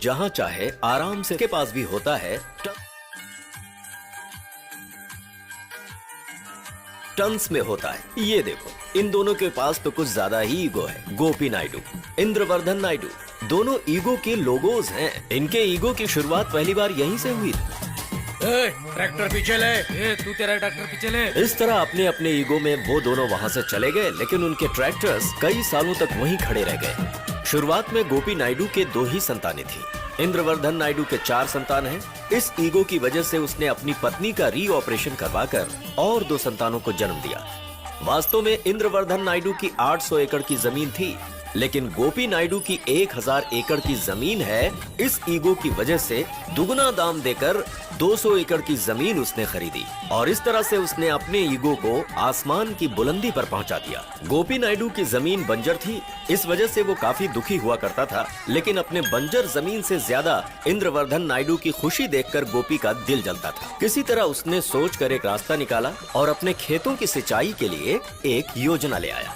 जहां चाहे आराम से के पास भी होता है टन्स में होता है। ये देखो, इन दोनों के पास तो कुछ ज्यादा ही ईगो है। गोपी नायडू, इंद्रवर्धन नायडू, दोनों ईगो के लोगोज हैं। इनके ईगो की शुरुआत पहली बार यहीं से हुई थी। ट्रैक्टर पीछे ले। तू तेरा ट्रैक्टर पीछे ले। इस तरह अपने अपने ईगो में वो दोनों वहां से चले गए, लेकिन उनके ट्रैक्टर्स कई सालों तक वहीं खड़े रह गए। शुरुआत में गोपी नायडू के 2 ही संतानें थी। इंद्रवर्धन नायडू के 4 संतान हैं। इस ईगो की वजह से उसने अपनी पत्नी का री ऑपरेशन करवाकर और 2 संतानों को जन्म दिया। वास्तव में इंद्रवर्धन नायडू की 800 एकड़ की जमीन थी, लेकिन गोपी नायडू की 1000 एकड़ की जमीन है। इस ईगो की वजह से दुगना दाम देकर 200 एकड़ की जमीन उसने खरीदी और इस तरह से उसने अपने ईगो को आसमान की बुलंदी पर पहुंचा दिया। गोपी नायडू की जमीन बंजर थी, इस वजह से वो काफी दुखी हुआ करता था, लेकिन अपने बंजर जमीन से ज्यादा इंद्रवर्धन नायडू की खुशी देखकर गोपी का दिल जलता था। किसी तरह उसने सोचकर एक रास्ता निकाला और अपने खेतों की सिंचाई के लिए एक योजना ले आया।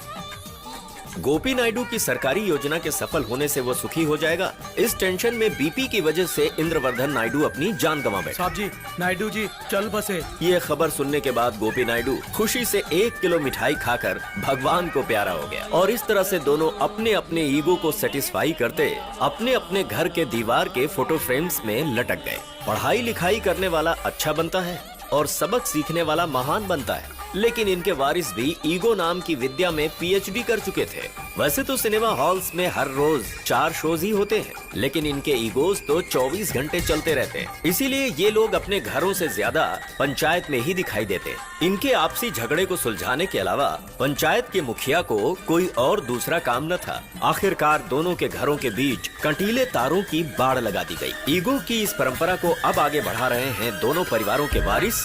गोपी नायडू की सरकारी योजना के सफल होने से वो सुखी हो जाएगा, इस टेंशन में बीपी की वजह से इंद्रवर्धन नायडू अपनी जान गंवा बैठा। साहब जी, नायडू जी चल बसे। ये खबर सुनने के बाद गोपी नायडू खुशी से 1 किलो मिठाई खाकर भगवान को प्यारा हो गया और इस तरह से दोनों अपने अपने ईगो को सेटिस्फाई करते अपने अपने घर के दीवार के फोटो फ्रेम्स में लटक गए। पढ़ाई लिखाई करने वाला अच्छा बनता है और सबक सीखने वाला महान बनता है, लेकिन इनके वारिस भी ईगो नाम की विद्या में पीएचडी कर चुके थे। वैसे तो सिनेमा हॉल्स में हर रोज 4 शोज ही होते हैं, लेकिन इनके ईगोज तो 24 घंटे चलते रहते हैं। इसीलिए ये लोग अपने घरों से ज्यादा पंचायत में ही दिखाई देते हैं। इनके आपसी झगड़े को सुलझाने के अलावा पंचायत के मुखिया को कोई और दूसरा काम न था। आखिरकार दोनों के घरों के बीच कंटीले तारों की बाड़ लगा दी गई। ईगो की इस परंपरा को अब आगे बढ़ा रहे हैं दोनों परिवारों के वारिस